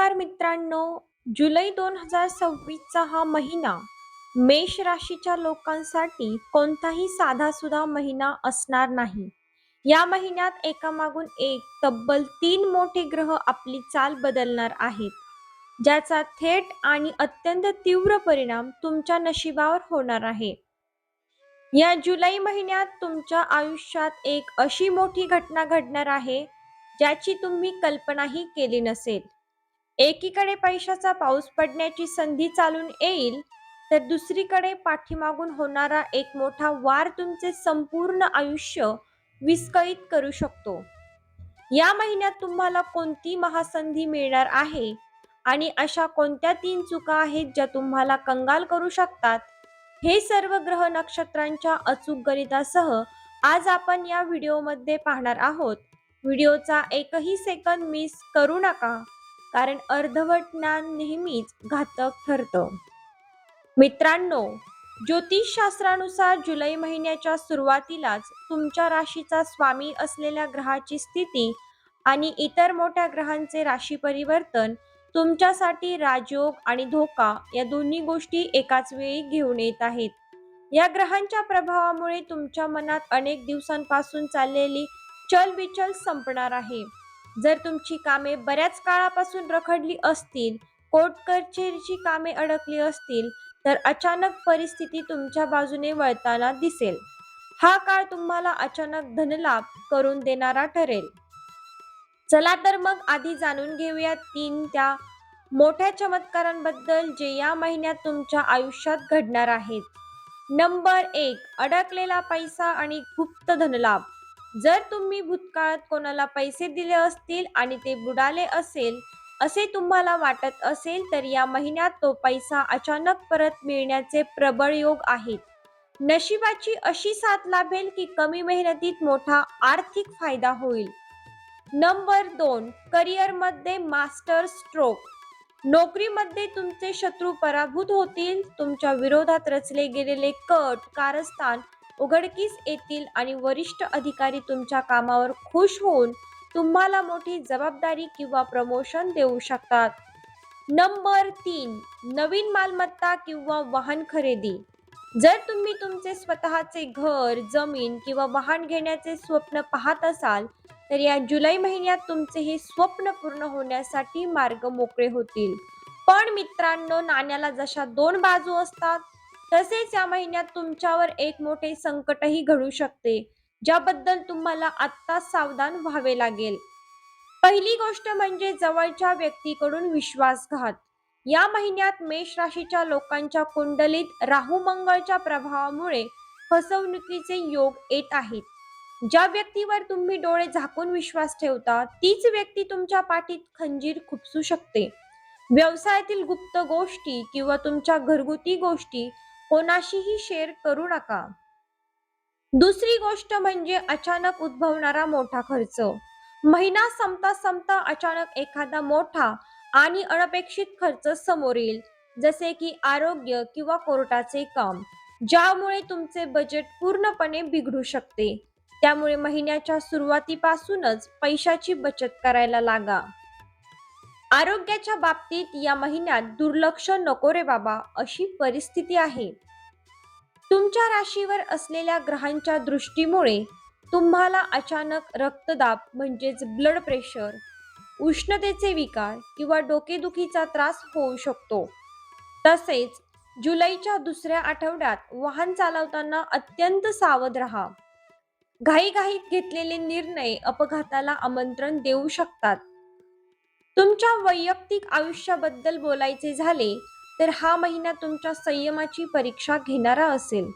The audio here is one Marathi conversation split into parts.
नमस्कार मित्रांनो. जुलै 2026चा हा महिना मेष राशीच्या लोकांसाठी कोणताही साधासुधा महिना असणार नाही. या महिन्यात एकामागून एक तब्बल 3 मोठे ग्रह आपली चाल बदलणार आहेत, ज्याचा थेट आणि अत्यंत तीव्र परिणाम तुमच्या नशिबावर होणार आहे. या जुलै महिन्यात तुमच्या आयुष्यात एक अशी मोठी घटना घडणार आहे, ज्याची तुम्ही कल्पनाही केली नसेल. एकीकडे पैशाचा पाऊस पडण्याची संधी चालून येईल, तर दुसरीकडे पाठीमागून होणारा एक मोठा वार तुमचे संपूर्ण आयुष्य विस्कळीत करू शकतो. या महिन्यात तुम्हाला कोणती महासंधी मिळणार आहे आणि अशा कोणत्या 3 चुका आहेत ज्या तुम्हाला कंगाल करू शकतात, हे सर्व ग्रह नक्षत्रांच्या अचूक गणितासह आज आपण या व्हिडिओमध्ये पाहणार आहोत. व्हिडिओचा एकही सेकंद मिस करू नका, कारण अर्धवट ज्ञान नेहमीच घातक ठरतं. मित्रांनो, ज्योतिषशास्त्रानुसार जुलै महिन्याच्या सुरुवातीलाच तुमच्या राशीचा स्वामी असलेल्या ग्रहाची स्थिती आणि इतर मोठ्या ग्रहांचे राशी परिवर्तन तुमच्यासाठी राजयोग आणि धोका या दोन्ही गोष्टी एकाच वेळी घेऊन येत आहेत. या ग्रहांच्या प्रभावामुळे तुमच्या मनात अनेक दिवसांपासून चाललेली चलबिचल संपणार आहे. जर तुमची कामे बऱ्याच काळापासून रखडली असतील, कोर्ट कचेरीची कामे अडकली असतील, तर अचानक परिस्थिती तुमच्या बाजूने वळताना दिसेल. हा काळ तुम्हाला अचानक धनलाभ करून देणारा ठरेल. चला तर मग आधी जाणून घेऊया 3 त्या मोठ्या चमत्कारांबद्दल जे या महिन्यात तुमच्या आयुष्यात घडणार आहेत. नंबर 1, अडकलेला पैसा आणि गुप्त धनलाभ. जर तुम्ही भूतकाळात कोणाला पैसे दिले असतील आणि ते बुडाले असेल असे तुम्हाला वाटत असेल, तर या महिन्यात तो पैसा अचानक परत मिळण्याचे प्रबळ योग आहेत. नशिबाची अशी साथ लाभेल की कमी मेहनतीत मोठा आर्थिक फायदा होईल. नंबर 2, करिअरमध्ये मास्टर स्ट्रोक. नोकरीमध्ये तुमचे शत्रू पराभूत होतील, तुमच्या विरोधात रचले गेलेले कट कारस्थान उघडकीस येतील आणि वरिष्ठ अधिकारी तुमच्या कामावर खुश होऊन तुम्हाला मोठी जबाबदारी किंवा प्रमोशन देऊ शकतात. नंबर 3, नवीन मालमत्ता किंवा वाहन खरेदी. जर तुम्ही तुमचे स्वतःचे घर, जमीन किंवा वाहन घेण्याचे स्वप्न पाहत असाल, तर या जुलै महिन्यात तुमचे हे स्वप्न पूर्ण होण्यासाठी मार्ग मोकळे होतील. पण मित्रांनो, नाण्याला जशा 2 बाजू असतात, तसेच या महिन्यात तुमच्यावर एक मोठे संकटही घडू शकते, ज्याबद्दल तुम्हाला आत्ताच सावधान व्हावे लागेल. पहिली गोष्ट म्हणजे जवळच्या व्यक्तीकडून विश्वासघात. या महिन्यात मेष राशीच्या लोकांच्या कुंडलीत राहू मंगळच्या प्रभावामुळे फसवणुकीचे योग येत आहेत. ज्या व्यक्तीवर तुम्ही डोळे झाकून विश्वास ठेवता, तीच व्यक्ती तुमच्या पाठीत खंजीर खुपसू शकते. व्यवसायातील गुप्त गोष्टी किंवा तुमच्या घरगुती गोष्टी कोणाशीही शेअर करू नका. दुसरी गोष्ट म्हणजे अचानक उद्भवणारा मोठा खर्च. महिना संपता संपता अचानक एखादा मोठा आणि अनपेक्षित खर्च समोर येईल, जसे की आरोग्य किंवा कोर्टाचे काम, ज्यामुळे तुमचे बजेट पूर्णपणे बिघडू शकते. त्यामुळे महिन्याच्या सुरुवातीपासूनच पैशाची बचत करायला लागा. आरोग्याच्या बाबतीत या महिन्यात दुर्लक्ष नको रे बाबा, अशी परिस्थिती आहे. तुमच्या राशीवर असलेल्या ग्रहांच्या दृष्टीमुळे तुम्हाला अचानक रक्तदाब म्हणजेच ब्लड प्रेशर, उष्णतेचे विकार किंवा डोकेदुखीचा त्रास होऊ शकतो. तसेच जुलैच्या दुसऱ्या आठवड्यात वाहन चालवताना अत्यंत सावध राहा. घाईघाईत घेतलेले निर्णय अपघाताला आमंत्रण देऊ शकतात. तुमच्या वैयक्तिक आयुष्याबद्दल बोलायचे झाले तर हा महिना तुमच्या संयमाची परीक्षा घेणारा असेल.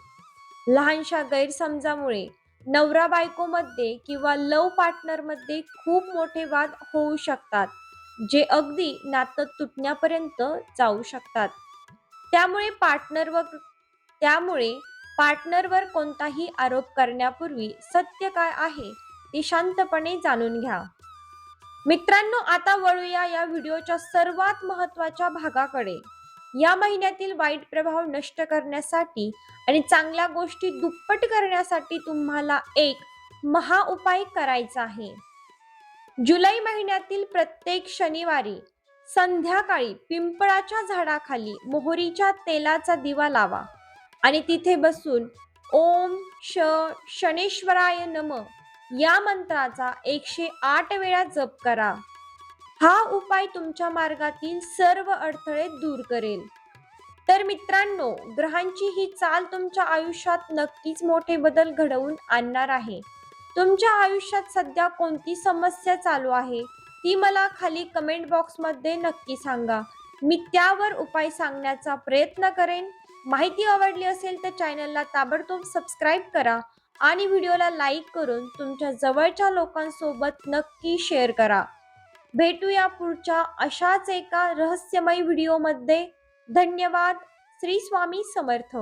लहानशा गैरसमजामुळे नवरा बायकोमध्ये किंवा लव्ह पार्टनरमध्ये खूप मोठे वाद होऊ शकतात, जे अगदी नातं तुटण्यापर्यंत जाऊ शकतात. त्यामुळे पार्टनरवर कोणताही आरोप करण्यापूर्वी सत्य काय आहे ते शांतपणे जाणून घ्या. मित्रांनो, आता वळूया या व्हिडिओच्या सर्वात महत्त्वाच्या भागाकडे. या महिन्यातील वाईट प्रभाव नष्ट करण्यासाठी आणि चांगल्या गोष्टी दुप्पट करण्यासाठी तुम्हाला एक उपाय करायचा आहे. जुलै महिन्यातील प्रत्येक शनिवारी संध्याकाळी पिंपळाच्या झाडाखाली मोहरीच्या तेलाचा दिवा लावा आणि तिथे बसून ओम शनेश्वराय नम या मंत्राचा 108 वेळा जप करा. हा उपाय तुमच्या मार्गातील सर्व अडथळे दूर करेल. तर मित्रांनो, ग्रहांची ही चाल तुमच्या आयुष्यात नक्कीच मोठे बदल घडवून आणणार आहे. तुमच्या आयुष्यात सध्या कोणती समस्या चालू आहे ती मला खाली कमेंट बॉक्समध्ये नक्की सांगा. मी त्यावर उपाय सांगण्याचा प्रयत्न करेन. माहिती आवडली असेल तर चॅनलला ताबडतोब सबस्क्राईब करा आणि व्हिडिओला लाईक करून तुमच्या जवळच्या लोकांसोबत नक्की शेअर करा. भेटूया पुढच्या अशाच एका रहस्यमय व्हिडिओमध्ये. धन्यवाद. श्री स्वामी समर्थ.